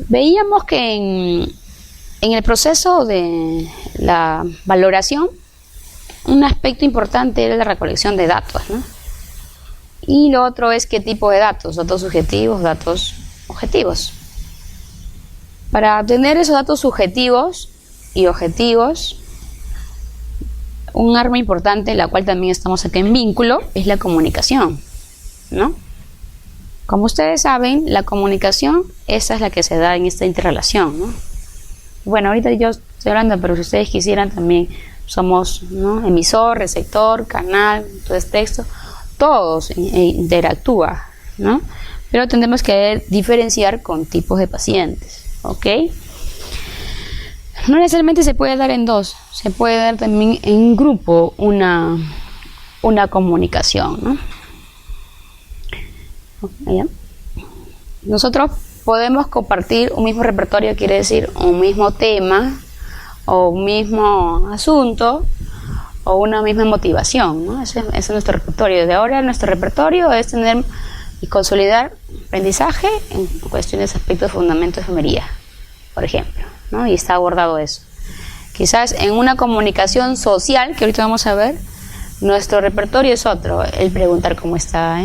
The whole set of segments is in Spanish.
Veíamos que en el proceso de la valoración, un aspecto importante era la recolección de datos, ¿no? Y lo otro es qué tipo de datos subjetivos, datos objetivos. Para obtener esos datos subjetivos y objetivos, un arma importante, la cual también estamos aquí en vínculo, es la comunicación, ¿no? Como ustedes saben, la comunicación, esa es la que se da en esta interrelación, ¿no? Bueno, ahorita yo estoy hablando, pero si ustedes quisieran también somos, ¿no?, emisor, receptor, canal, entonces texto, todos interactúan, ¿no? Pero tenemos que diferenciar con tipos de pacientes, ¿ok? No necesariamente se puede dar en dos, se puede dar también en grupo una comunicación, ¿no? ¿Ya? Nosotros podemos compartir un mismo repertorio, quiere decir un mismo tema o un mismo asunto o una misma motivación, ¿no? Ese es nuestro repertorio. Desde ahora nuestro repertorio es tener y consolidar aprendizaje en cuestiones, aspectos, fundamentos de enfermería, por ejemplo, ¿no? Y está abordado eso. Quizás en una comunicación social, que ahorita vamos a ver, nuestro repertorio es otro, el preguntar cómo está,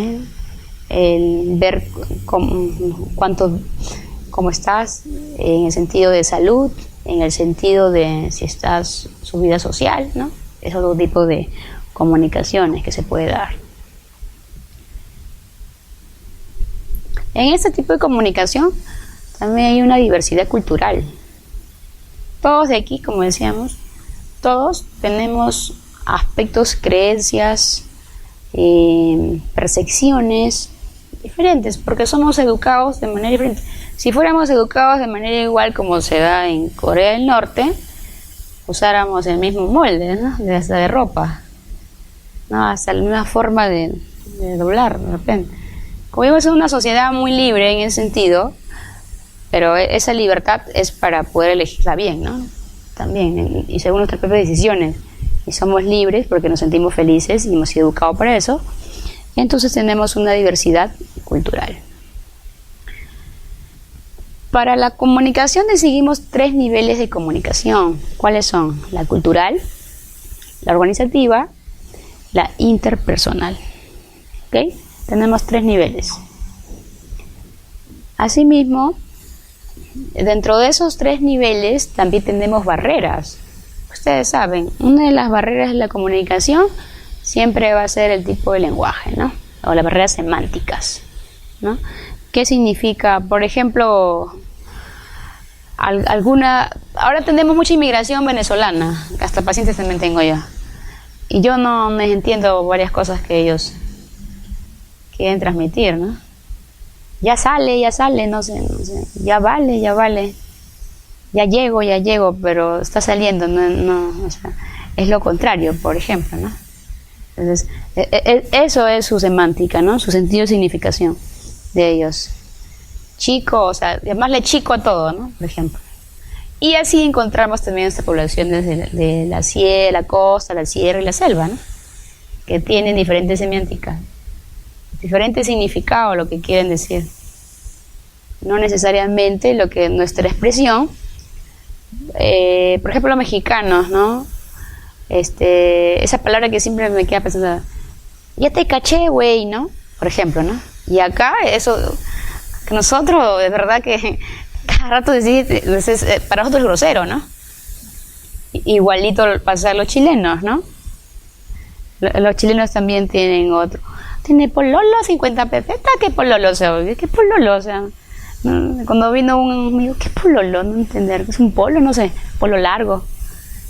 el ver cómo estás en el sentido de salud, en el sentido de si estás su vida social, ¿no? Es otro tipo de comunicaciones que se puede dar. En este tipo de comunicación también hay una diversidad cultural. Todos de aquí, como decíamos, todos tenemos aspectos, creencias, percepciones diferentes, porque somos educados de manera diferente. Si fuéramos educados de manera igual como se da en Corea del Norte, usáramos el mismo molde, ¿no? Hasta de ropa, ¿no? Hasta la misma forma de doblar de repente. Como vivimos en una sociedad muy libre en ese sentido, pero esa libertad es para poder elegirla bien, ¿no? También, y según nuestras propias decisiones. Y somos libres porque nos sentimos felices y hemos sido educados para eso. Entonces tenemos una diversidad cultural. Para la comunicación decidimos 3 niveles de comunicación. ¿Cuáles son? La cultural, la organizativa, la interpersonal. ¿Ok? Tenemos 3 niveles. Asimismo, dentro de esos 3 niveles también tenemos barreras. Ustedes saben, una de las barreras de la comunicación siempre va a ser el tipo de lenguaje, ¿no? O las barreras semánticas, ¿no? ¿Qué significa? Por ejemplo, ahora tenemos mucha inmigración venezolana, hasta pacientes también tengo yo. Y yo no me entiendo varias cosas que ellos quieren transmitir, ¿no? Ya sale, no sé, ya vale, ya llego, pero está saliendo, no, o sea, es lo contrario, por ejemplo, ¿no? Entonces, eso es su semántica, ¿no? Su sentido de significación de ellos. Chico, o sea, llamarle chico a todo, ¿no? Por ejemplo. Y así encontramos también estas poblaciones de la sierra, la costa, la sierra y la selva, ¿no? Que tienen diferentes semánticas, diferentes significados, lo que quieren decir. No necesariamente lo que nuestra expresión, por ejemplo, los mexicanos, ¿no? Esa palabra que siempre me queda pensando, ya te caché, güey, ¿no? Por ejemplo, ¿no? Y acá, eso, que nosotros, de verdad que cada rato para nosotros es grosero, ¿no? Igualito pasa a los chilenos, ¿no? Los chilenos también tienen otro. Tiene pololo, 50 pesetas, ¿qué pololo? O sea, ¿qué pololo? O sea, cuando vino un amigo, ¿qué pololo? No entender, es un polo, no sé, polo largo.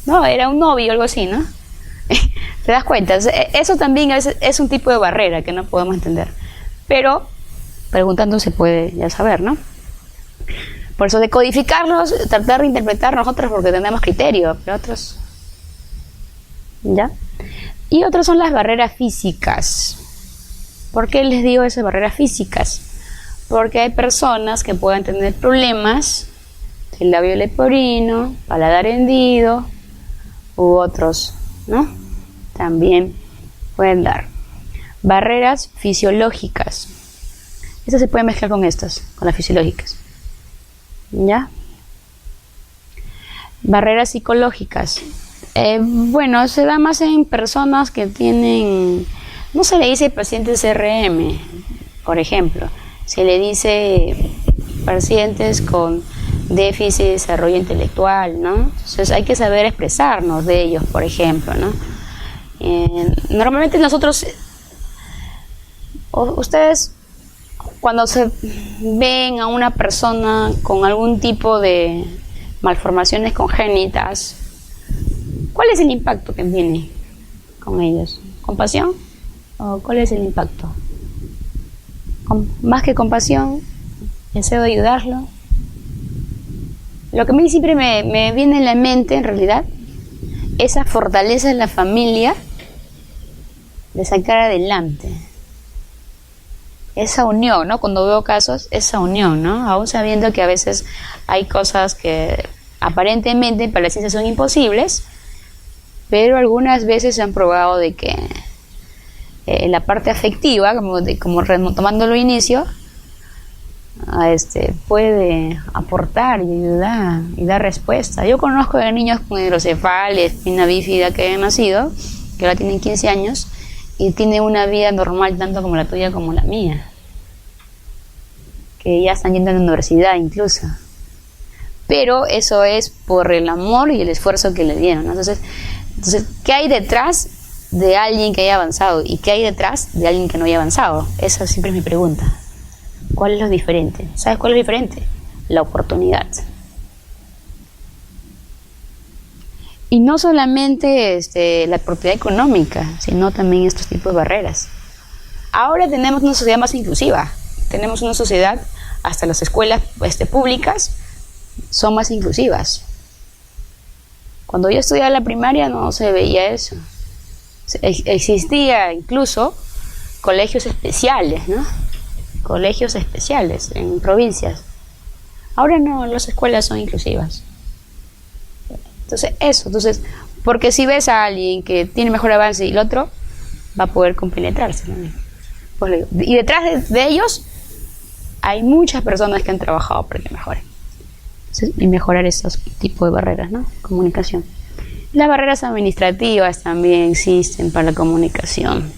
No, era un novio o algo así, ¿no? ¿Te das cuenta? Eso también es un tipo de barrera que no podemos entender. Pero preguntando se puede ya saber, ¿no? Por eso decodificarlos, tratar de interpretar nosotros porque tenemos criterio, pero otros... ¿Ya? Y otros son las barreras físicas. ¿Por qué les digo esas barreras físicas? Porque hay personas que pueden tener problemas del labio leporino, paladar hendido u otros, ¿no? También pueden dar. Barreras fisiológicas. Estas se pueden mezclar con estas, con las fisiológicas. ¿Ya? Barreras psicológicas. Bueno, se da más en personas que tienen, no se le dice pacientes RM, por ejemplo, se le dice pacientes con déficit de desarrollo intelectual, ¿no? Entonces hay que saber expresarnos de ellos, por ejemplo, ¿no? Normalmente nosotros, ustedes, cuando se ven a una persona con algún tipo de malformaciones congénitas, ¿cuál es el impacto que tiene con ellos? ¿Compasión? ¿O cuál es el impacto? Más que compasión, deseo de ayudarlo. Lo que a mí siempre me viene en la mente, en realidad, esa fortaleza en la familia de sacar adelante. Esa unión, ¿no? Cuando veo casos, esa unión, ¿no? Aún sabiendo que a veces hay cosas que aparentemente para la ciencia son imposibles, pero algunas veces se han probado de que la parte afectiva, como retomando lo inicio, puede aportar y ayudar y dar respuesta. Yo conozco de niños con hidrocefalia, espina bífida que han nacido, que ahora tienen 15 años y tienen una vida normal tanto como la tuya como la mía, que ya están yendo a la universidad incluso, pero eso es por el amor y el esfuerzo que le dieron, ¿no? Entonces, ¿qué hay detrás de alguien que haya avanzado y qué hay detrás de alguien que no haya avanzado? Esa siempre es mi pregunta. ¿Cuál es lo diferente? ¿Sabes cuál es lo diferente? La oportunidad. Y no solamente la propiedad económica, sino también estos tipos de barreras. Ahora tenemos una sociedad más inclusiva. Tenemos una sociedad, hasta las escuelas públicas son más inclusivas. Cuando yo estudiaba la primaria no se veía eso. Existía incluso colegios especiales, ¿no? Colegios especiales en provincias. Ahora no, las escuelas son inclusivas. Entonces, porque si ves a alguien que tiene mejor avance y el otro, va a poder compenetrarse, ¿no? Pues, y detrás de ellos hay muchas personas que han trabajado para que mejoren. Entonces, y mejorar estos tipos de barreras, ¿no? Comunicación. Las barreras administrativas también existen para la comunicación.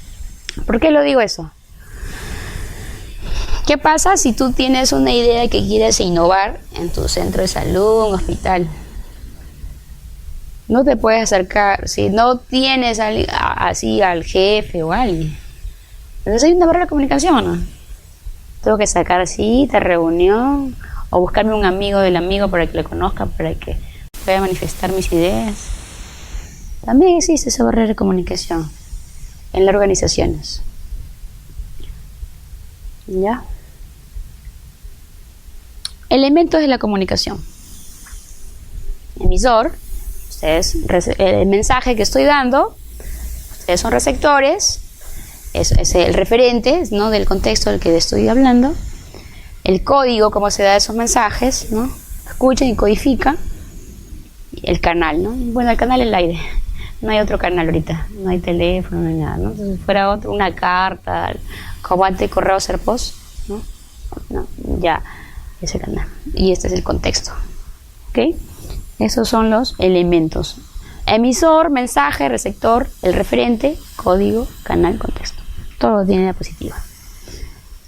¿Por qué lo digo eso? ¿Qué pasa si tú tienes una idea que quieres innovar en tu centro de salud, un hospital? No te puedes acercar si no tienes así al jefe o a alguien. Entonces hay una barrera de comunicación, ¿no? Tengo que sacar cita, reunión, o buscarme un amigo del amigo para que lo conozca, para que pueda manifestar mis ideas. También existe esa barrera de comunicación en las organizaciones. ¿Ya? Elementos de la comunicación. Emisor, el mensaje que estoy dando, ustedes son receptores, es el referente, ¿no? Del contexto del que estoy hablando, el código, cómo se da esos mensajes, ¿no? Escuchan y codifican, el canal, ¿no? Bueno, el canal es el aire, no hay otro canal ahorita, no hay teléfono, no hay nada, ¿no? Entonces fuera otro, una carta, como antes correo ser post, ¿no? No, ya, ese canal, y este es el contexto, ¿ok? Esos son los elementos: emisor, mensaje, receptor, el referente, código, canal, contexto. Todo tiene la positiva.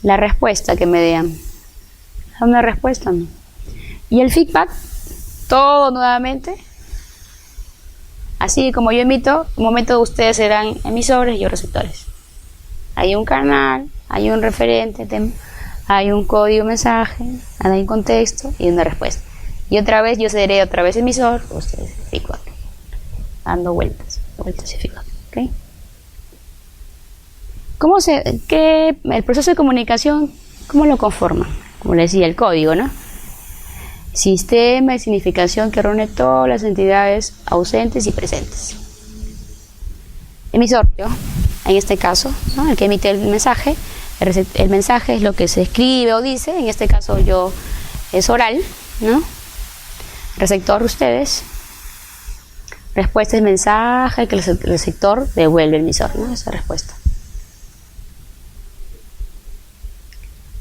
La respuesta que me den. ¿Es una respuesta? No. Y el feedback, todo nuevamente. Así como yo emito, un momento ustedes serán emisores y yo receptores. Hay un canal, hay un referente, hay un código, mensaje, hay un contexto y una respuesta. Y otra vez yo seré otra vez emisor, ustedes feedback. Dando vueltas y feedback. ¿Okay? El proceso de comunicación, ¿cómo lo conforman? Como les decía, el código, ¿no? Sistema de significación que reúne todas las entidades ausentes y presentes. Emisor, yo, en este caso, ¿no? El que emite el mensaje. El mensaje es lo que se escribe o dice, en este caso yo es oral, ¿no? Receptor, ustedes. Respuesta es mensaje que el receptor devuelve al emisor, ¿no? Esa respuesta.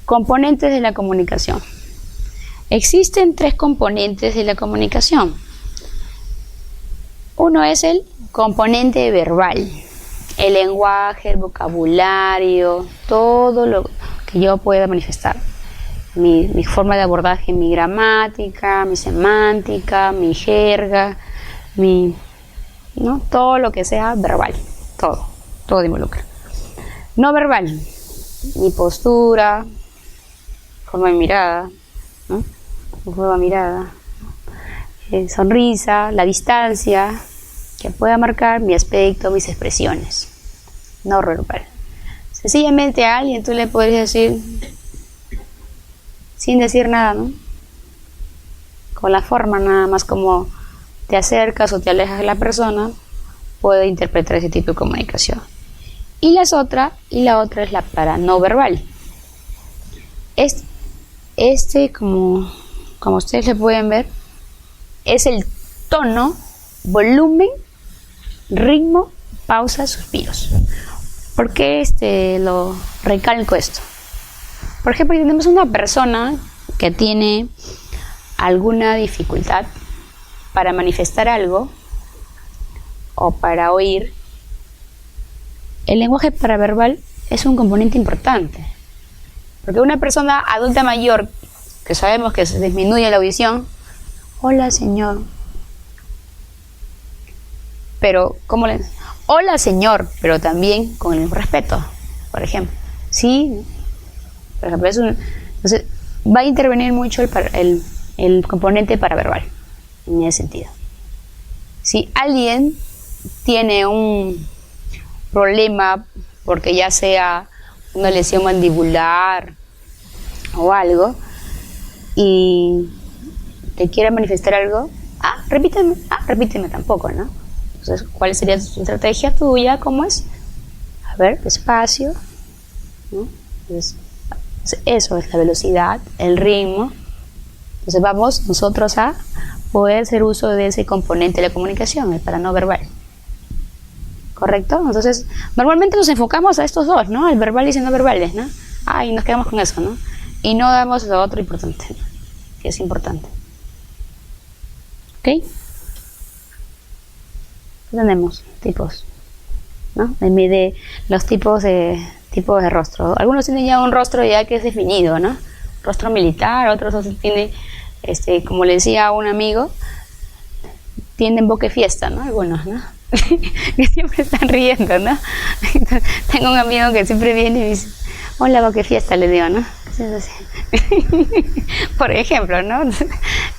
Componentes de la comunicación. Existen tres componentes de la comunicación. Uno es el componente verbal, el lenguaje, el vocabulario, todo lo que yo pueda manifestar. Mi forma de abordaje, mi gramática, mi semántica, mi jerga, ¿no? Todo lo que sea verbal, todo involucra. No verbal, mi postura, forma de mirada, ¿no? Forma de mirada, sonrisa, la distancia que pueda marcar mi aspecto, mis expresiones, no verbal. Sencillamente a alguien tú le podrías decir, sin decir nada, ¿no? Con la forma nada más como te acercas o te alejas de la persona, puede interpretar ese tipo de comunicación. Y la otra es la para no verbal. Como ustedes le pueden ver, es el tono, volumen, ritmo, pausas, suspiros. ¿Por qué lo recalco esto? Por ejemplo, si tenemos una persona que tiene alguna dificultad para manifestar algo o para oír, el lenguaje paraverbal es un componente importante. Porque una persona adulta mayor, que sabemos que se disminuye la audición, hola señor, pero ¿cómo le? Hola señor, pero también con el respeto, por ejemplo. Sí, por ejemplo, entonces va a intervenir mucho el componente paraverbal en ese sentido. Si alguien tiene un problema porque ya sea una lesión mandibular o algo y te quiere manifestar algo, repíteme tampoco, ¿no? Entonces, ¿cuál sería tu estrategia tuya? ¿Cómo es? A ver, despacio, ¿no? Entonces, eso es la velocidad, el ritmo. Entonces vamos nosotros a poder hacer uso de ese componente de la comunicación, el para no verbal. ¿Correcto? Entonces, normalmente nos enfocamos a estos dos, ¿no? El verbal y el no verbales, ¿no? Y nos quedamos con eso, ¿no? Y no damos lo otro importante, ¿no? Que es importante. ¿Ok? Tenemos tipos, ¿no? De los tipos de rostro. Algunos tienen ya un rostro ya que es definido, ¿no? Rostro militar, otros tienen, como le decía a un amigo, tienen boca de fiesta, ¿no? Algunos, ¿no? Que siempre están riendo, ¿no? Tengo un amigo que siempre viene y me dice, hola, boca de fiesta, le digo, ¿no? Por ejemplo, ¿no?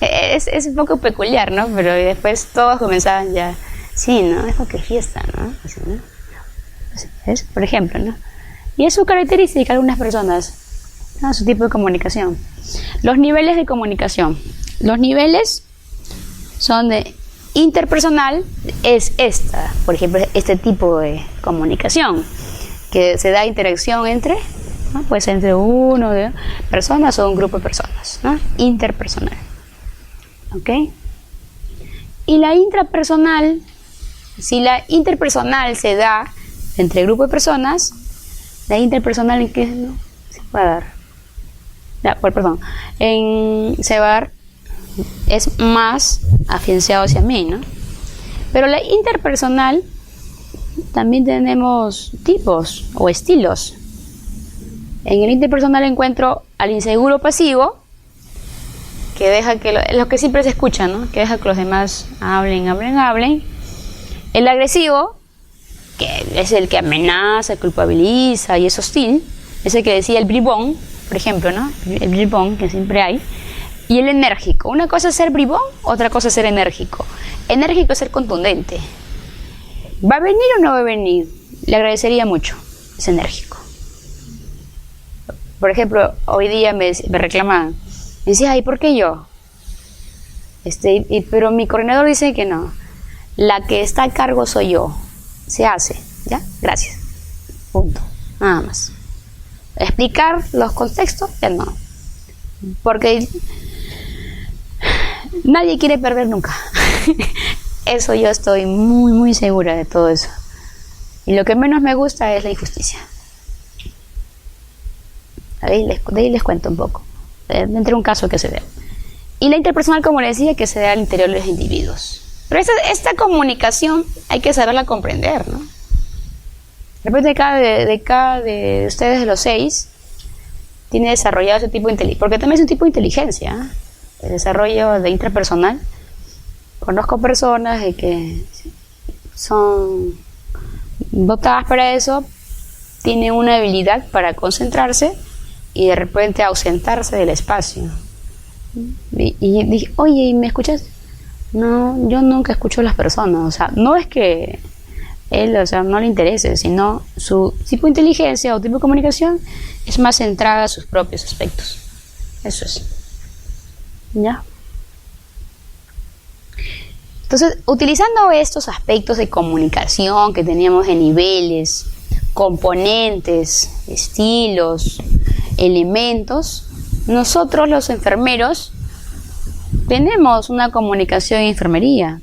Es un poco peculiar, ¿no? Pero después todos comenzaban ya, sí, ¿no? Es boca de fiesta, ¿no? Así, ¿no? ¿Ves? Por ejemplo, ¿no? Y es su característica de algunas personas, ¿no? Su tipo de comunicación. Los niveles de comunicación. Los niveles son de interpersonal, es por ejemplo, este tipo de comunicación, que se da interacción entre, ¿no? Puede ser entre uno de personas o un grupo de personas, ¿no? Interpersonal. ¿Ok? Y la intrapersonal, si la interpersonal se da entre grupo de personas, la interpersonal en qué no se va a dar. Se va a dar, es más afianzado hacia mí, ¿no? Pero la interpersonal también tenemos tipos o estilos. En el interpersonal encuentro al inseguro pasivo, que deja que lo que siempre se escucha, ¿no? Que deja que los demás hablen. El agresivo, que es el que amenaza, culpabiliza y es hostil, es el que decía el bribón, por ejemplo, ¿no? El bribón que siempre hay. Y el enérgico. Una cosa es ser bribón, otra cosa es ser enérgico. Enérgico es ser contundente. ¿Va a venir o no va a venir? Le agradecería mucho. Es enérgico. Por ejemplo, hoy día me reclamaban. Me decía, ¿y por qué yo? Pero mi coordinador dice que no. La que está a cargo soy yo. Se hace. ¿Ya? Gracias. Punto. Nada más. Explicar los contextos, ya no. Porque nadie quiere perder nunca. Eso yo estoy muy, muy segura de todo eso. Y lo que menos me gusta es la injusticia. De ahí les cuento un poco. Entre un caso que se ve. Y la interpersonal, como les decía, que se da al interior de los individuos. Pero esta comunicación hay que saberla comprender, ¿no? De repente cada de ustedes, de los 6, tiene desarrollado ese tipo de inteligencia, porque también es un tipo de inteligencia, ¿eh? El desarrollo de intrapersonal. Conozco personas de que son dotadas para eso, tienen una habilidad para concentrarse y de repente ausentarse del espacio. Y dije, oye, ¿me escuchas? No, yo nunca escucho a las personas. O sea, no es que él, o sea, no le interese, sino su tipo de inteligencia o tipo de comunicación es más centrada a sus propios aspectos. Eso es. ¿Ya? Entonces, utilizando estos aspectos de comunicación que teníamos de niveles, componentes, estilos, elementos, nosotros los enfermeros tenemos una comunicación en enfermería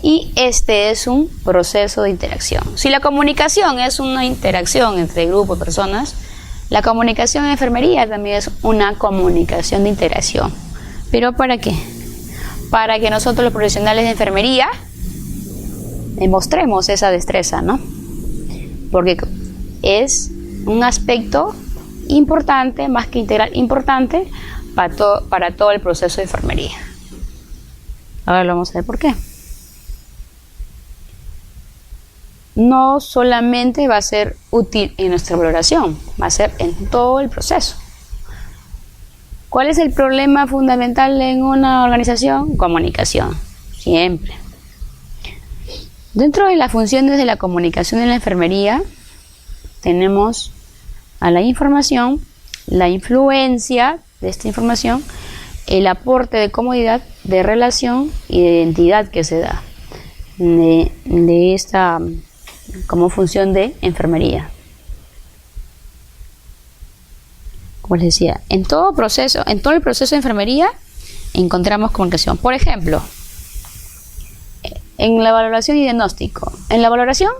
y este es un proceso de interacción. Si la comunicación es una interacción entre grupos de personas, la comunicación en enfermería también es una comunicación de interacción. ¿Pero para qué? Para que nosotros los profesionales de enfermería demostremos esa destreza, ¿no? Porque es un aspecto importante, más que integral, importante para todo el proceso de enfermería. Ahora lo vamos a ver por qué. No solamente va a ser útil en nuestra valoración, va a ser en todo el proceso. ¿Cuál es el problema fundamental en una organización? Comunicación, siempre. Dentro de las funciones de la comunicación en la enfermería, tenemos a la información, la influencia de esta información, el aporte de comodidad, de relación y de identidad que se da de esta como función de enfermería. Como les decía, en todo el proceso de enfermería encontramos comunicación. Por ejemplo, en la valoración y diagnóstico. En la valoración,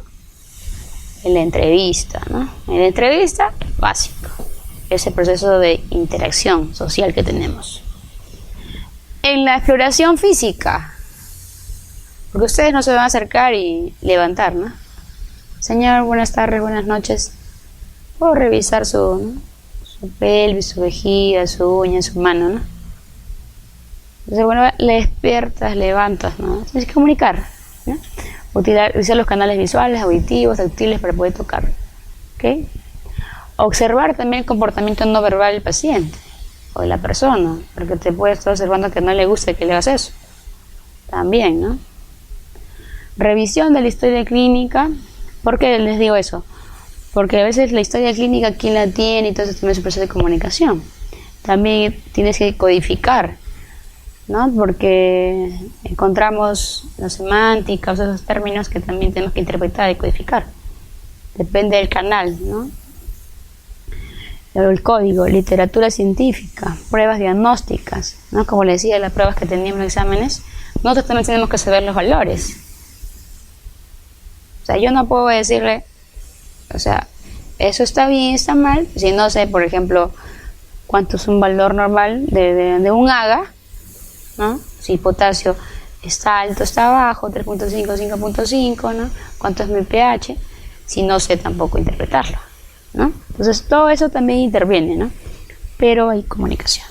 en la entrevista, ¿no? En la entrevista, básico. Ese proceso de interacción social que tenemos. En la exploración física, porque ustedes no se van a acercar y levantar, ¿no? Señor, buenas tardes, buenas noches. Puedo revisar su pelvis, su vejiga, su uña, su mano, ¿no? Entonces, bueno, le despiertas, levantas, ¿no? Tienes que comunicar, ¿no? Utilizar los canales visuales, auditivos, táctiles para poder tocar, ¿ok? Observar también el comportamiento no verbal del paciente o de la persona, porque te puede estar observando que no le gusta que le hagas eso. También, ¿no? Revisión de la historia clínica. ¿Por qué les digo eso? Porque a veces la historia clínica, ¿quién la tiene? Entonces también es un proceso de comunicación. También tienes que codificar, ¿no? Porque encontramos la semántica, esos términos que también tenemos que interpretar y codificar. Depende del canal, ¿no? El código, literatura científica, pruebas diagnósticas, ¿no? Como les decía, las pruebas que teníamos en los exámenes, nosotros también tenemos que saber los valores. O sea, yo no puedo decirle, o sea, eso está bien, está mal, si no sé, por ejemplo, cuánto es un valor normal de un AGA, ¿no? Si potasio está alto, está bajo, 3.5, 5.5, ¿no? ¿Cuánto es mi pH? Si no sé tampoco interpretarlo, ¿no? Entonces todo eso también interviene, ¿no? Pero hay comunicación.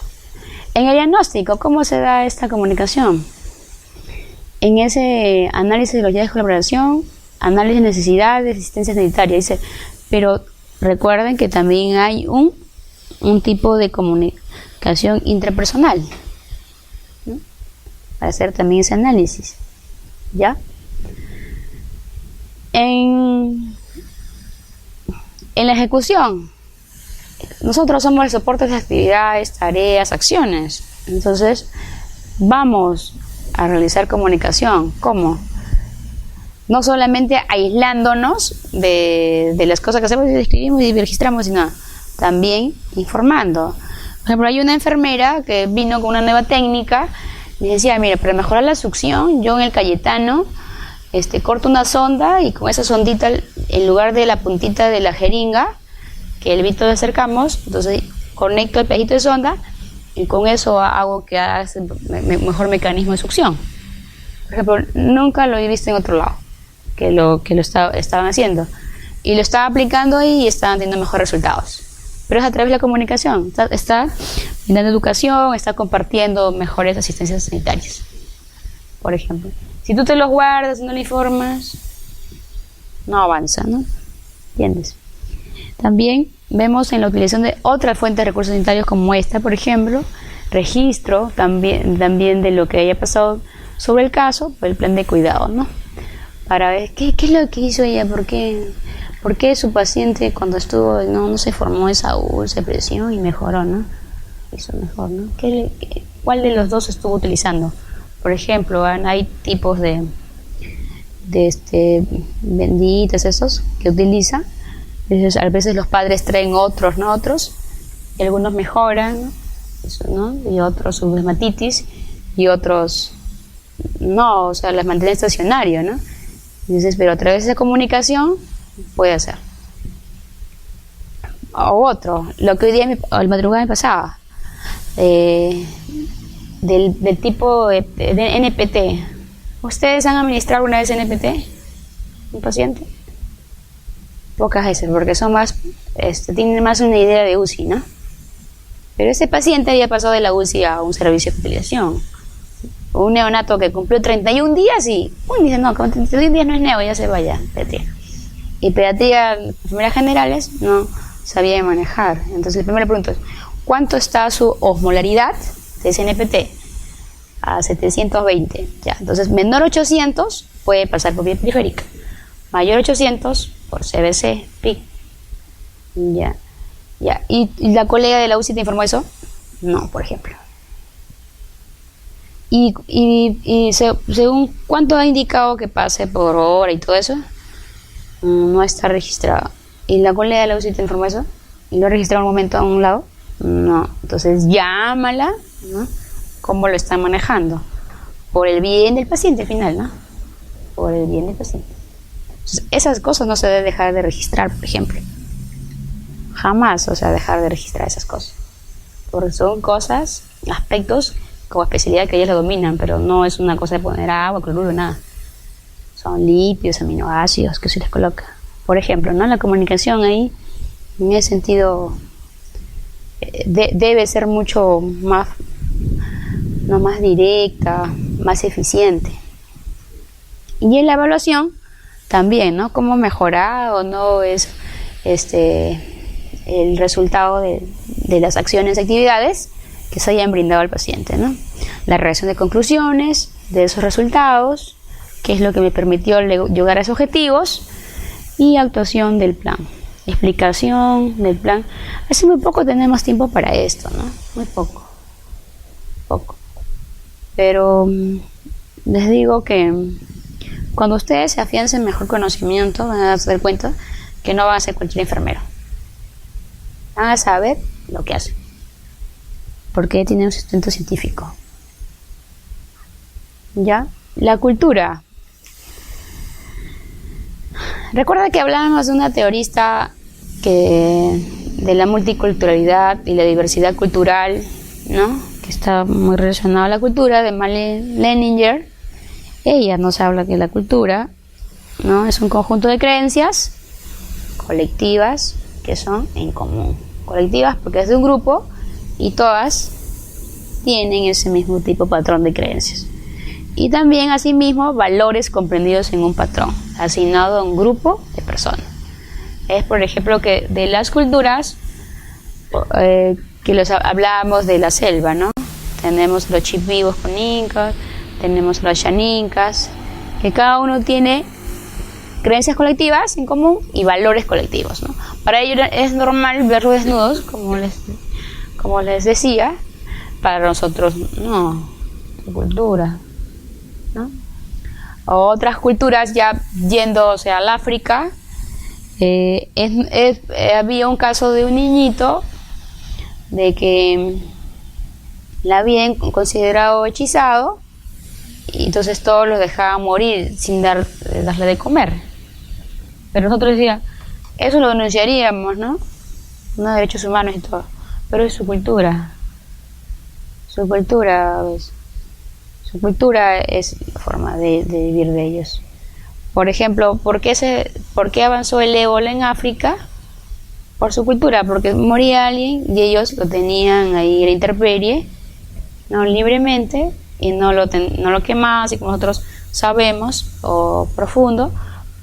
En el diagnóstico, ¿cómo se da esta comunicación? En ese análisis de los hallazgos de colaboración, análisis de necesidades, asistencia sanitaria, dice, pero recuerden que también hay un tipo de comunicación intrapersonal, ¿no? Para hacer también ese análisis, ¿ya? En la ejecución, nosotros somos el soporte de actividades, tareas, acciones. Entonces, vamos a realizar comunicación. ¿Cómo? No solamente aislándonos de las cosas que hacemos y escribimos y registramos, sino también informando. Por ejemplo, hay una enfermera que vino con una nueva técnica y decía, mira, para mejorar la succión, yo en el Cayetano corto una sonda y con esa sondita, en lugar de la puntita de la jeringa, que el vito le acercamos, entonces conecto el pedacito de sonda y con eso hago que haga mejor mecanismo de succión. Por ejemplo, nunca lo he visto en otro lado que lo estaban haciendo. Y lo estaba aplicando ahí y estaban teniendo mejores resultados. Pero es a través de la comunicación. Está dando educación, está compartiendo mejores asistencias sanitarias. Por ejemplo, si tú te los guardas y no le informas, no avanza, ¿no? ¿Entiendes? También vemos en la utilización de otras fuentes de recursos sanitarios como esta, por ejemplo, registro también de lo que haya pasado sobre el caso, el plan de cuidado, ¿no? Para ver qué es lo que hizo ella, por qué su paciente cuando estuvo no se formó esa úlcera, presión y mejoró, ¿no? Hizo mejor, ¿no? ¿Cuál de los dos estuvo utilizando? Por ejemplo, hay tipos de benditos esos que utilizan. Entonces, a veces los padres traen otros, ¿no? Y algunos mejoran, ¿no? Eso, ¿no? Y otros su dermatitis y otros no, o sea, las mantienen estacionario, ¿no? Entonces, pero a través de esa comunicación puede hacer. O otro, lo que hoy día al madrugada me pasaba, del tipo de NPT. ¿Ustedes han administrado alguna vez NPT? ¿Un paciente? Pocas veces, porque son más, tienen más una idea de UCI, ¿no? Pero ese paciente había pasado de la UCI a un servicio de hospitalización. Un neonato que cumplió 31 días y dice, no, con 31 días no es neo, ya se vaya, pediatría. Y pediatría, enfermeras generales, no sabía manejar. Entonces, la primera pregunta es, ¿cuánto está su osmolaridad de SNPT? A 720. Ya, entonces, menor 800 puede pasar por vía periférica. Mayor 800 por CBC, PIC. Ya. ¿Y la colega de la UCI te informó eso? No, por ejemplo. Y según cuánto ha indicado que pase por hora y todo eso, no está registrado. ¿Y la colega de la UCI te informó eso? ¿Y lo ha registrado en un momento a un lado? No. Entonces llámala, ¿no? ¿Cómo lo están manejando? Por el bien del paciente al final, ¿no? Por el bien del paciente. Entonces, esas cosas no se debe dejar de registrar, por ejemplo. Jamás, o sea, dejar de registrar esas cosas. Porque son cosas, aspectos como especialidad que ellos lo dominan, pero no es una cosa de poner agua, cloruro, nada. Son lípidos, aminoácidos que se les coloca. Por ejemplo, ¿no? La comunicación ahí, en ese sentido, debe ser mucho más, no, más directa, más eficiente. Y en la evaluación también, ¿no? Cómo mejorar o no es el resultado de las acciones y actividades que se hayan brindado al paciente, ¿no? La redacción de conclusiones de esos resultados, qué es lo que me permitió llegar a esos objetivos, y actuación del plan, explicación del plan. Hace muy poco tenemos tiempo para esto, ¿no? Muy poco. Pero les digo que cuando ustedes se afiancen mejor conocimiento, van a darse cuenta que no van a ser cualquier enfermero. Van a saber lo que hacen, porque tienen un sustento científico. ¿Ya? La cultura. Recuerda que hablábamos de una teorista de la multiculturalidad y la diversidad cultural, ¿no? Que está muy relacionada a la cultura, de Marilyn Leninger. Ella nos habla que la cultura, ¿no? Es un conjunto de creencias colectivas que son en común. Colectivas porque es de un grupo y todas tienen ese mismo tipo patrón de creencias. Y también, asimismo, valores comprendidos en un patrón, asignado a un grupo de personas. Es, por ejemplo, que de las culturas, hablábamos de la selva, ¿no? Tenemos los chipivos con incas, tenemos los xanincas, que cada uno tiene creencias colectivas en común y valores colectivos, ¿no? Para ellos es normal verlos desnudos, como les decía. Para nosotros, no, cultura, ¿no? Otras culturas, ya yendo, o sea, al África, había un caso de un niñito de que la habían considerado hechizado y entonces todos lo dejaban morir sin darle de comer. Pero nosotros decíamos, eso lo denunciaríamos, ¿no? No, derechos humanos y todo, pero es su cultura. Su cultura, pues, su cultura es la forma de vivir de ellos. Por ejemplo, ¿por qué avanzó el ébola en África? Por su cultura, porque moría alguien y ellos lo tenían ahí en la intemperie, no libremente, y no lo quemaban, así como nosotros sabemos, o profundo,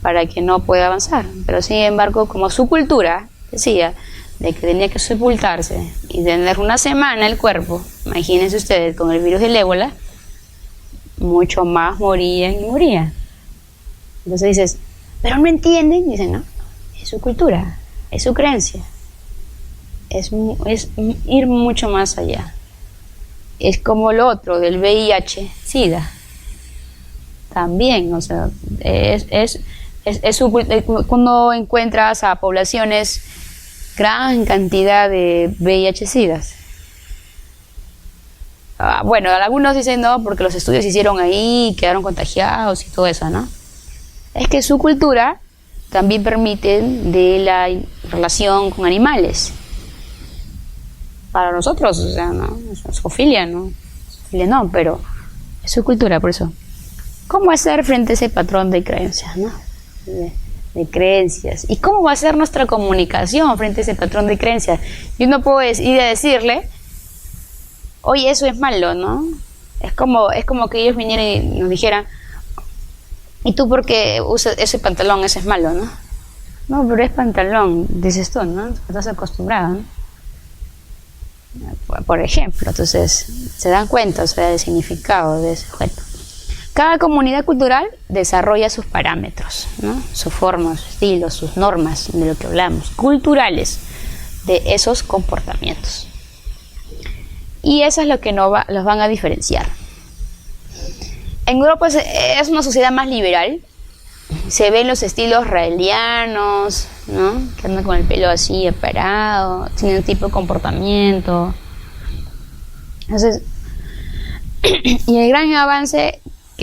para que no pueda avanzar. Pero sin embargo, como su cultura decía de que tenía que sepultarse y tener una semana el cuerpo, imagínense ustedes, con el virus del ébola, mucho más morían y morían. Entonces dices, pero no entienden. Dicen, no, es su cultura, es su creencia, es ir mucho más allá. Es como lo otro del VIH, SIDA. También, o sea, cuando encuentras a poblaciones gran cantidad de VIH-Sidas. Bueno, algunos dicen no, porque los estudios se hicieron ahí, quedaron contagiados y todo eso, ¿no? Es que su cultura también permite de la relación con animales. Para nosotros, o sea, no, es zoofilia, ¿no? Zoofilia no, pero es su cultura, por eso. ¿Cómo hacer frente a ese patrón de creencias, ¿no? De creencias. ¿Y cómo va a ser nuestra comunicación frente a ese patrón de creencias? Yo no puedo ir a decirle, oye, eso es malo, ¿no? Es como que ellos vinieran y nos dijeran, ¿y tú por qué usas ese pantalón? Ese es malo, ¿no? No, pero es pantalón, dices tú, ¿no? Estás acostumbrado, ¿no? Por ejemplo, entonces se dan cuenta, o sea, del significado de ese objeto. Cada comunidad cultural desarrolla sus parámetros, ¿no? Su forma, su estilo, sus normas, de lo que hablamos, culturales, de esos comportamientos. Y eso es lo que los van a diferenciar. En Europa es una sociedad más liberal. Se ven los estilos raelianos, ¿no? Que andan con el pelo así parado, tienen un tipo de comportamiento. Entonces, y el gran avance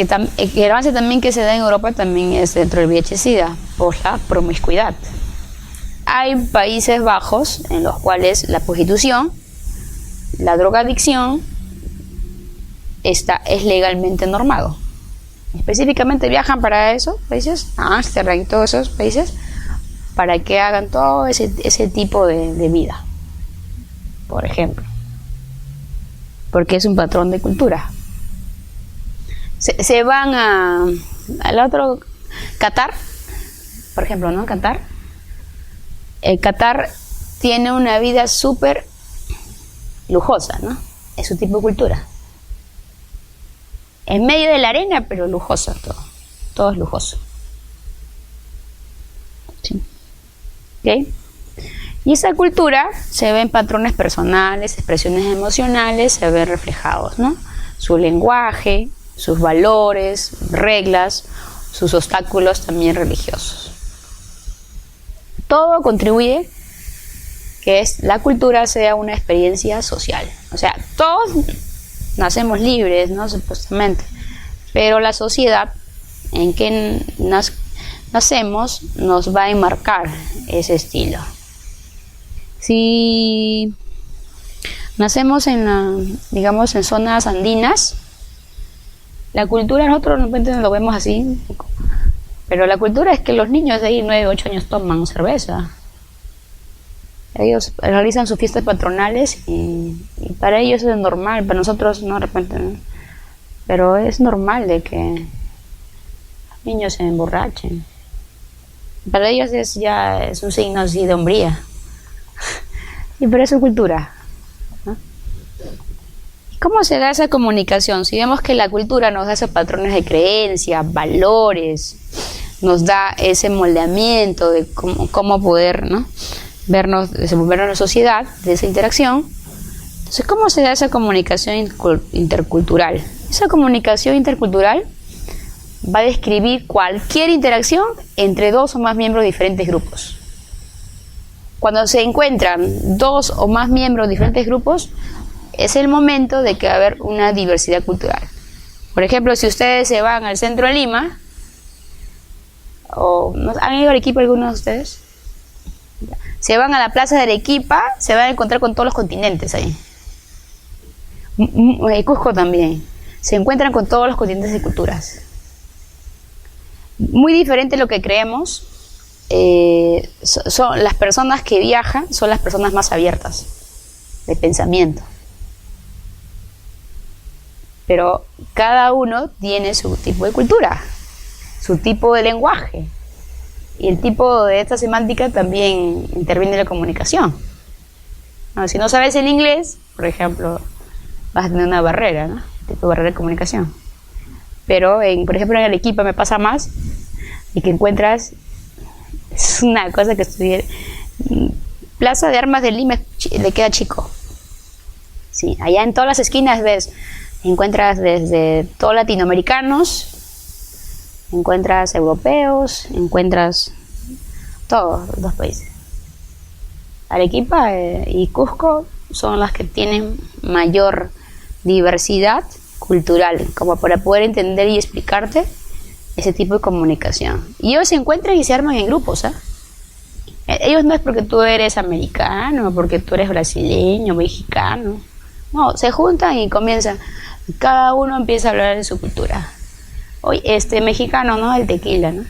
también que se da en Europa también es dentro del VIH-Sida, por la promiscuidad. Hay Países Bajos en los cuales la prostitución, la drogadicción es legalmente normado. Específicamente viajan para esos países, Ámsterdam y todos esos países, para que hagan todo ese tipo de vida, por ejemplo, porque es un patrón de cultura. Se van al otro, Qatar, por ejemplo, ¿no? Qatar tiene una vida súper lujosa, ¿no? Es su tipo de cultura. En medio de la arena, pero lujoso todo es lujoso. ¿Sí? ¿Okay? Y esa cultura se ve en patrones personales, expresiones emocionales, se ven reflejados, ¿no? Su lenguaje, sus valores, reglas, sus obstáculos también religiosos. Todo contribuye que la cultura sea una experiencia social. O sea, todos nacemos libres, ¿no? Supuestamente, pero la sociedad en que nacemos nos va a enmarcar ese estilo. Si nacemos digamos, en zonas andinas, la cultura, nosotros de repente lo vemos así, pero la cultura es que los niños de ahí 9, 8 años toman cerveza. Ellos realizan sus fiestas patronales y para ellos es normal, para nosotros no, de repente no. Pero es normal de que los niños se emborrachen. Para ellos es un signo así de hombría. Y pero es su cultura, ¿no? ¿Y cómo se da esa comunicación? Si vemos que la cultura nos da esos patrones de creencia, valores, nos da ese moldeamiento de cómo poder, ¿no? Desenvolvernos en la sociedad, de esa interacción. Entonces, ¿cómo se da esa comunicación intercultural? Esa comunicación intercultural va a describir cualquier interacción entre dos o más miembros de diferentes grupos. Cuando se encuentran dos o más miembros de diferentes grupos, es el momento de que va a haber una diversidad cultural. Por ejemplo, si ustedes se van al centro de Lima, ¿han ido a Arequipa algunos de ustedes? Se van a la plaza de Arequipa, se van a encontrar con todos los continentes ahí. Cusco también. Se encuentran con todos los continentes y culturas. Muy diferente de lo que creemos. Son las personas que viajan, son las personas más abiertas de pensamiento. Pero cada uno tiene su tipo de cultura, su tipo de lenguaje. Y el tipo de esta semántica también interviene en la comunicación. No, si no sabes el inglés, por ejemplo, vas a tener una barrera, ¿no? Tipo de barrera de comunicación. Pero, por ejemplo, en Arequipa me pasa más y que encuentras, es una cosa que estudié, Plaza de Armas de Lima le queda chico. Sí, allá en todas las esquinas encuentras desde todos latinoamericanos, encuentras europeos, encuentras todos los países. Arequipa y Cusco son las que tienen mayor diversidad cultural, como para poder entender y explicarte ese tipo de comunicación. Y ellos se encuentran y se arman en grupos, ¿eh? Ellos no es porque tú eres americano, porque tú eres brasileño, mexicano. No, se juntan y comienzan. Cada uno empieza a hablar de su cultura. Hoy mexicano, ¿no? El tequila, ¿no?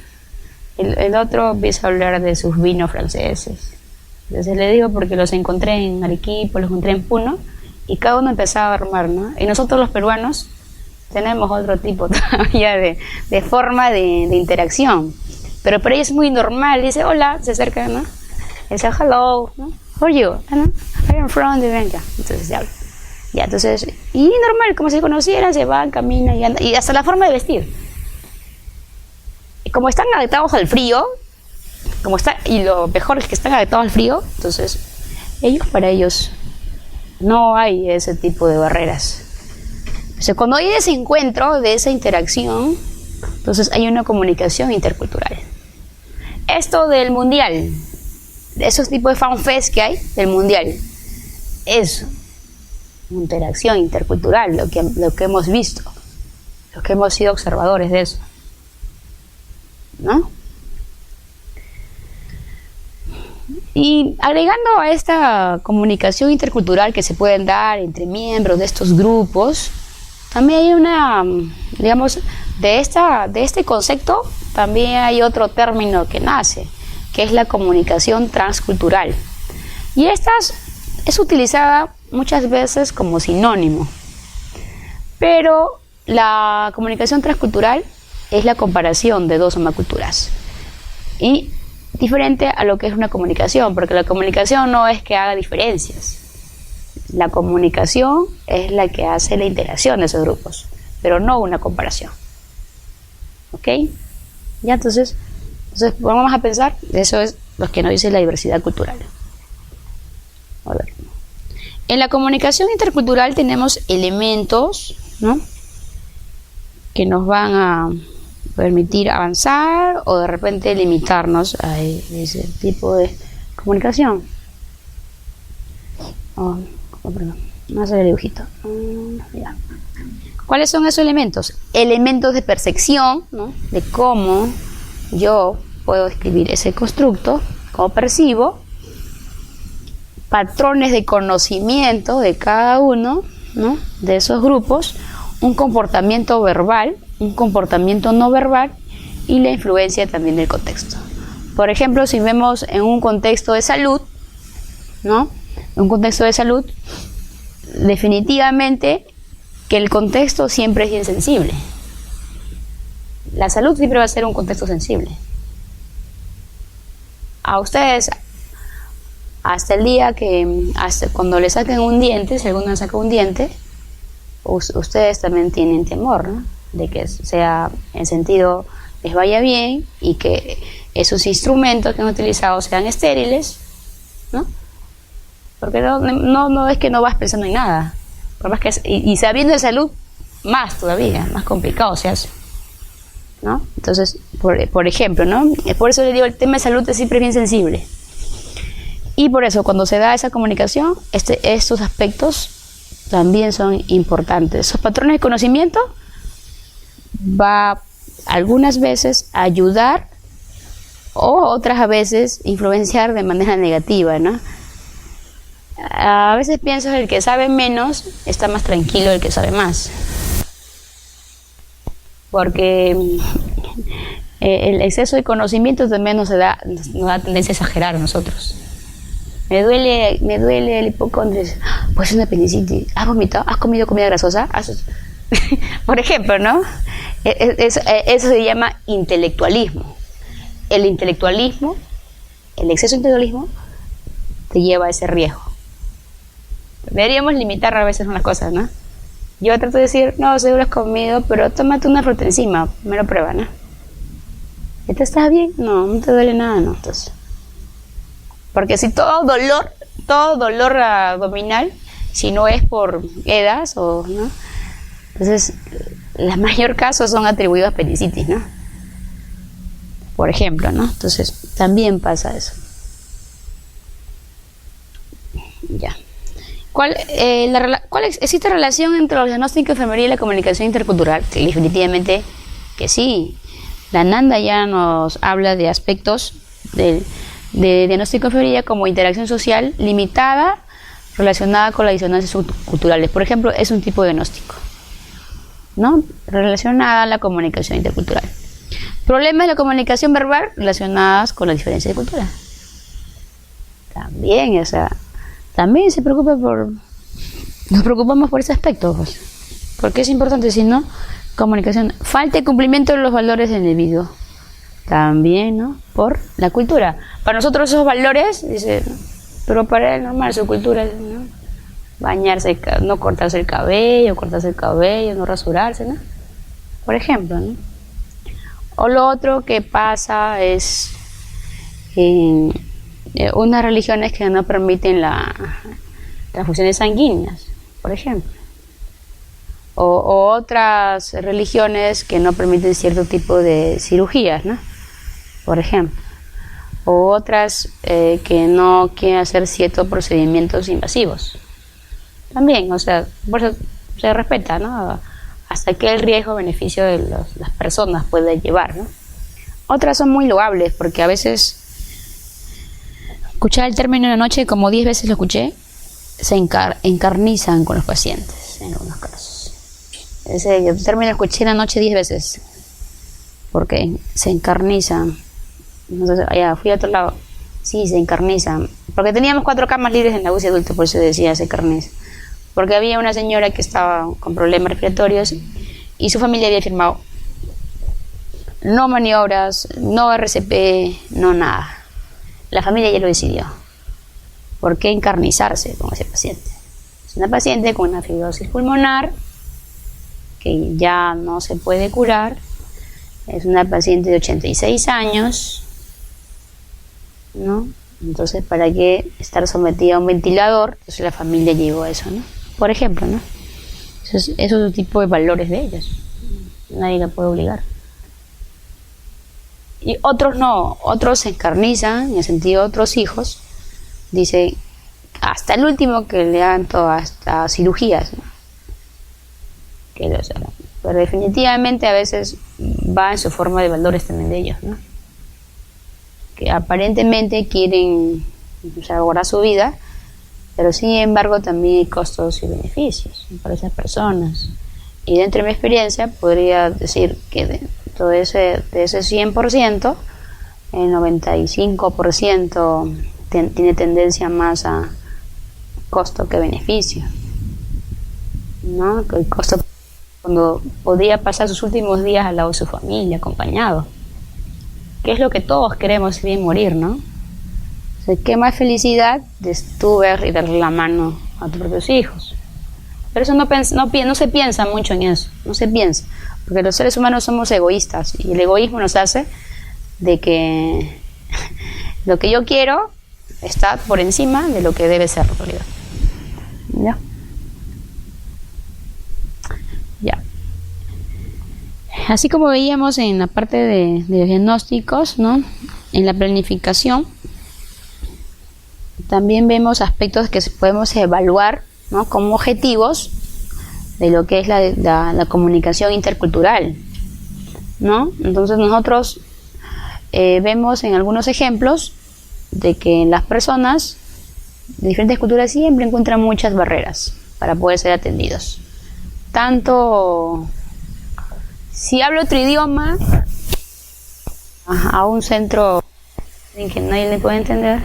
El otro empieza a hablar de sus vinos franceses. Entonces le digo porque los encontré en Arequipa, los encontré en Puno, y cada uno empezaba a armar, ¿no? Y nosotros los peruanos tenemos otro tipo todavía de forma de interacción. Pero para ellos es muy normal. Dice, hola, se acerca, ¿no? Dice, hello, ¿no? Who are you? ¿No? I am from the Venga. Entonces se habla. Ya, entonces, y normal, como si se conocieran, se van, caminan y andan. Y hasta la forma de vestir. Y como están adaptados al frío, y lo mejor es que están adaptados al frío, entonces, para ellos, no hay ese tipo de barreras. O sea, cuando hay ese encuentro, de esa interacción, entonces hay una comunicación intercultural. Esto del mundial, de esos tipos de fanfest que hay, del mundial, es interacción intercultural, lo que hemos visto, los que hemos sido observadores de eso, ¿no? Y agregando a esta comunicación intercultural que se pueden dar entre miembros de estos grupos, también hay una, digamos, de este concepto también hay otro término que nace, que es la comunicación transcultural. Y esta es utilizada muchas veces como sinónimo, pero la comunicación transcultural es la comparación de dos o más culturas, y diferente a lo que es una comunicación, porque la comunicación no es que haga diferencias, la comunicación es la que hace la interacción de esos grupos, pero no una comparación. ¿Ok? Ya, entonces vamos a pensar, eso es lo que nos dice la diversidad cultural. A ver. En la comunicación intercultural tenemos elementos, ¿no?, que nos van a permitir avanzar o de repente limitarnos a ese tipo de comunicación. Perdón, no hacer el dibujito. Ya. ¿Cuáles son esos elementos? Elementos de percepción, ¿no?, de cómo yo puedo escribir ese constructo, cómo percibo, patrones de conocimiento de cada uno, ¿no?, de esos grupos, un comportamiento verbal, un comportamiento no verbal y la influencia también del contexto. Por ejemplo, si vemos en un contexto de salud, ¿no?, un contexto de salud, definitivamente que el contexto siempre es bien sensible. La salud siempre va a ser un contexto sensible. A ustedes, hasta el día hasta cuando le saquen un diente, si alguno saca un diente, ustedes también tienen temor, ¿no?, de que sea en sentido les vaya bien y que esos instrumentos que han utilizado sean estériles, ¿no? Porque no es que no vas pensando en nada, por más que y sabiendo de salud, más todavía, más complicado se hace, ¿no? Entonces, por ejemplo, ¿no?, por eso le digo, el tema de salud es siempre bien sensible. Y por eso, cuando se da esa comunicación, estos aspectos también son importantes. Esos patrones de conocimiento va algunas veces a ayudar o otras a veces influenciar de manera negativa, ¿no?, A veces pienso que el que sabe menos está más tranquilo del que sabe más. Porque el exceso de conocimiento también nos da tendencia a exagerar a nosotros. Me duele el hipocondrio. Pues una apendicitis. ¿Has vomitado? ¿Has comido comida grasosa? Por ejemplo, ¿no? Eso se llama intelectualismo. El intelectualismo, el exceso de intelectualismo, te lleva a ese riesgo. Deberíamos limitar a veces unas cosas, ¿no? Yo trato de decir, no, seguro has comido, pero tómate una fruta encima, me lo prueba, ¿no? ¿Te estás bien? No, no te duele nada, ¿no? Entonces, porque si todo dolor abdominal, si no es por EDAS o, ¿no? Entonces, el mayor caso son atribuidos a apendicitis, ¿no? Por ejemplo, ¿no? Entonces, también pasa eso. Ya. ¿Cuál existe relación entre los diagnósticos de enfermería y la comunicación intercultural? Definitivamente que sí. La Nanda ya nos habla de aspectos de diagnóstico de enfermería como interacción social limitada relacionada con las disonancias culturales. Por ejemplo, es un tipo de diagnóstico, ¿no? Relacionada a la comunicación intercultural. Problemas de la comunicación verbal relacionadas con las diferencias de cultura. También, o sea, también nos preocupamos por ese aspecto, pues, porque es importante, si no, comunicación, falta de cumplimiento de los valores del individuo, también, ¿no? Por la cultura. Para nosotros esos valores, dice, pero para él normal, su cultura, ¿no? Bañarse, no cortarse el cabello, no rasurarse, ¿no? Por ejemplo, ¿no? O lo otro que pasa es unas religiones que no permiten las transfusiones sanguíneas, por ejemplo. O otras religiones que no permiten cierto tipo de cirugías, ¿no? Por ejemplo. O otras que no quieren hacer ciertos procedimientos invasivos. También, o sea, por eso se respeta, ¿no? Hasta que el riesgo-beneficio de las personas puede llevar, ¿no? Otras son muy loables, porque a veces escuchar el término en la noche, como 10 veces lo escuché, se encarnizan con los pacientes, en algunos casos. Ese término lo escuché en la noche 10 veces, porque se encarnizan. Entonces, allá fui a otro lado, sí, se encarnizan. Porque teníamos 4 camas libres en la UCI adulto, por eso decía se encarniza. Porque había una señora que estaba con problemas respiratorios y su familia había firmado no maniobras, no RCP, no nada. La familia ya lo decidió. ¿Por qué encarnizarse con ese paciente? Es una paciente con una fibrosis pulmonar que ya no se puede curar. Es una paciente de 86 años, ¿no? Entonces, ¿para qué estar sometida a un ventilador? Entonces la familia llegó a eso, ¿no? Por ejemplo, ¿no? Eso es otro tipo de valores de ellos. Nadie la puede obligar. Y otros no, otros se encarnizan, en el sentido de otros hijos, dice, hasta el último que le hagan todas las cirugías, ¿no? Que lo serán. Pero definitivamente a veces va en su forma de valores también de ellos, ¿no? Que aparentemente quieren salvar su vida, pero sin embargo también hay costos y beneficios para esas personas. Y dentro de mi experiencia podría decir que de ese 100%, el 95% tiene tendencia más a costo que beneficio, ¿no? El costo cuando podría pasar sus últimos días al lado de su familia, acompañado, que es lo que todos queremos, bien morir, ¿no? O sea, qué más felicidad de tú ver y darle la mano a tus propios hijos. Pero eso no se piensa mucho en eso, no se piensa, porque los seres humanos somos egoístas y el egoísmo nos hace de que lo que yo quiero está por encima de lo que debe ser en realidad. ¿Ya? Ya. Así como veíamos en la parte de los diagnósticos, ¿no? En la planificación, también vemos aspectos que podemos evaluar, ¿no? Como objetivos de lo que es la comunicación intercultural, ¿no? Entonces nosotros vemos en algunos ejemplos de que las personas de diferentes culturas siempre encuentran muchas barreras para poder ser atendidos. Tanto si hablo otro idioma a un centro en que nadie le puede entender,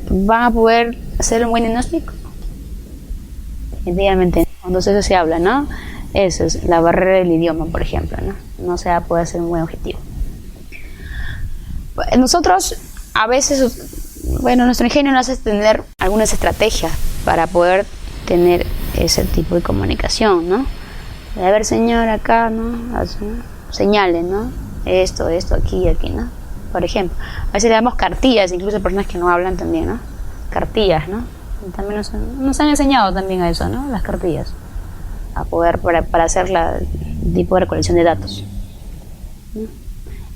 ¿van a poder hacer un buen diagnóstico? Definitivamente. Entonces eso se habla, ¿no? Eso es la barrera del idioma, por ejemplo, ¿no? No se va a poder hacer un buen objetivo. Nosotros a veces, nuestro ingenio nos hace tener algunas estrategias para poder tener ese tipo de comunicación, ¿no? A ver, señor, acá, ¿no? Así, ¿no? Señales, ¿no? Esto, aquí, ¿no? Por ejemplo, a veces le damos cartillas, incluso a personas que no hablan también, ¿no? Cartillas, ¿no? Y también nos han enseñado también a eso, ¿no? Las cartillas, a poder, para hacer el tipo de recolección de datos.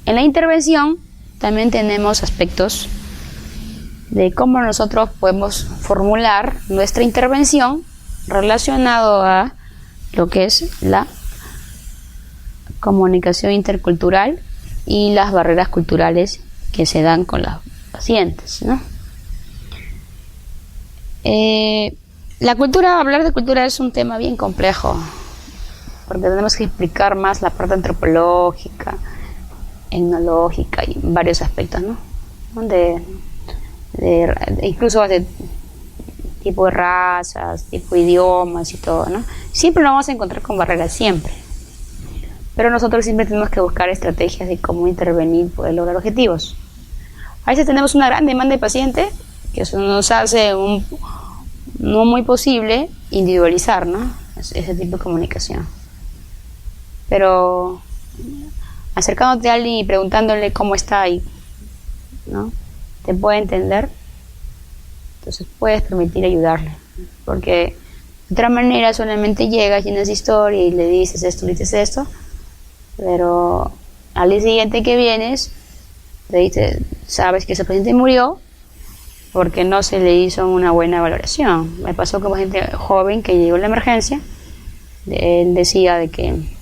En la intervención también tenemos aspectos de cómo nosotros podemos formular nuestra intervención relacionado a lo que es la comunicación intercultural y las barreras culturales que se dan con los pacientes, ¿no? Hablar de cultura es un tema bien complejo, porque tenemos que explicar más la parte antropológica, etnológica y varios aspectos, ¿no? Incluso de tipo de razas, tipo de idiomas y todo, ¿no? Siempre lo vamos a encontrar con barreras, siempre. Pero nosotros siempre tenemos que buscar estrategias de cómo intervenir y poder lograr objetivos. A veces tenemos una gran demanda de pacientes, que eso nos hace no muy posible individualizar, ¿no? Ese tipo de comunicación. Pero acercándote a alguien y preguntándole cómo está y, ¿no? Te puede entender, entonces puedes permitir ayudarle, porque de otra manera solamente llegas, llenas de historia y le dices esto, pero al día siguiente que vienes te dice, sabes que ese paciente murió porque no se le hizo una buena valoración. Me pasó con gente joven que llegó a la emergencia, él decía de que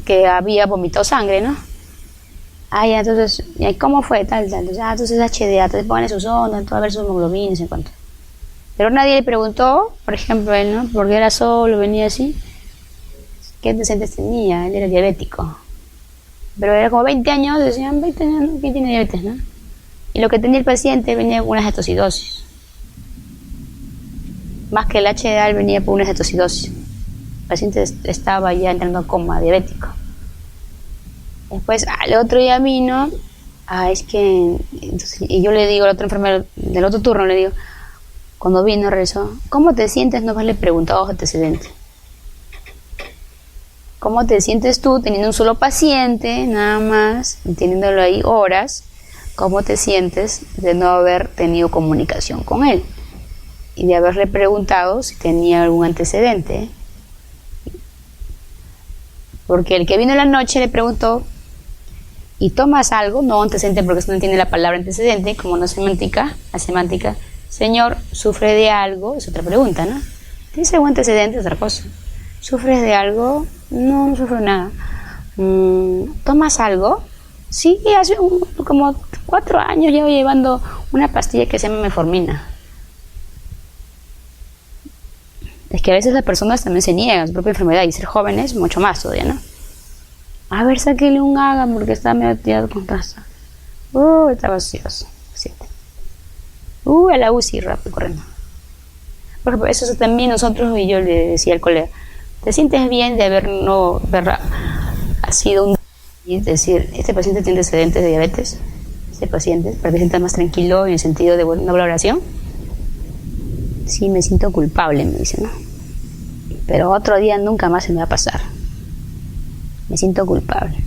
que había vomitado sangre, ¿no? Ya, entonces, ¿cómo fue? Entonces HDA, entonces ponen sus ondas, a ver sus hemoglobinas y cuánto. Pero nadie le preguntó, por ejemplo, él, ¿no? Porque era solo, venía así. ¿Qué antecedentes tenía? Él era diabético. Pero era como 20 años, decían, 20 años, ¿quién tiene diabetes, no? Y lo que tenía el paciente venía con una cetocidosis. Más que el HDA, él venía por una cetocidosis. El paciente estaba ya entrando a coma diabético. Después, al otro día vino, entonces, y yo le digo al otro enfermero del otro turno, le digo, cuando vino, regresó, ¿cómo te sientes? No le preguntaba los antecedentes. ¿Cómo te sientes tú teniendo un solo paciente, nada más, y teniéndolo ahí horas? ¿Cómo te sientes de no haber tenido comunicación con él? Y de haberle preguntado si tenía algún antecedente. Porque el que vino en la noche le preguntó, ¿y tomas algo? No antecedente, porque eso no entiende la palabra antecedente, como no es semántica, la semántica. Señor, ¿sufre de algo? Es otra pregunta, ¿no? ¿Tienes algún antecedente? Es otra cosa. ¿Sufres de algo? No sufro nada. ¿Tomas algo? Sí, hace como 4 años llevo llevando una pastilla que se llama metformina. Es que a veces las personas también se niegan a su propia enfermedad, y ser jóvenes mucho más todavía, ¿no? A ver, sáquele un Hagan porque está medio tirado con casa. Está vacioso. A la UCI rápido corriendo. Por ejemplo, eso también nosotros, y yo le decía al colega, ¿te sientes bien de haber sido y decir, este paciente tiene antecedentes de diabetes? Este paciente, para que se sienta más tranquilo en el sentido de buena valoración. Sí, me siento culpable, me dice, ¿no? Pero otro día nunca más se me va a pasar. Me siento culpable.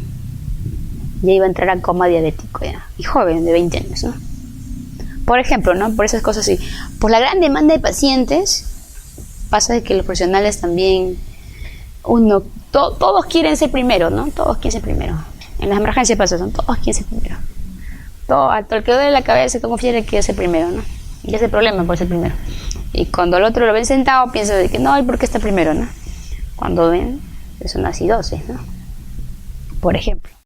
Ya iba a entrar a coma diabético ya. Y joven, de 20 años, ¿no? Por ejemplo, ¿no? Por esas cosas así. Por la gran demanda de pacientes, pasa de que los profesionales también, todos quieren ser primero, ¿no? Todos quieren ser primero. En las emergencias pasa eso, todos quieren ser primero. Hasta el que duele la cabeza, como quiere ser primero, ¿no? Y ese es el problema por ser primero. Y cuando el otro lo ven sentado, piensa de que no, ¿y por qué está primero, no? Cuando ven, es una acidosis, ¿no? Por ejemplo.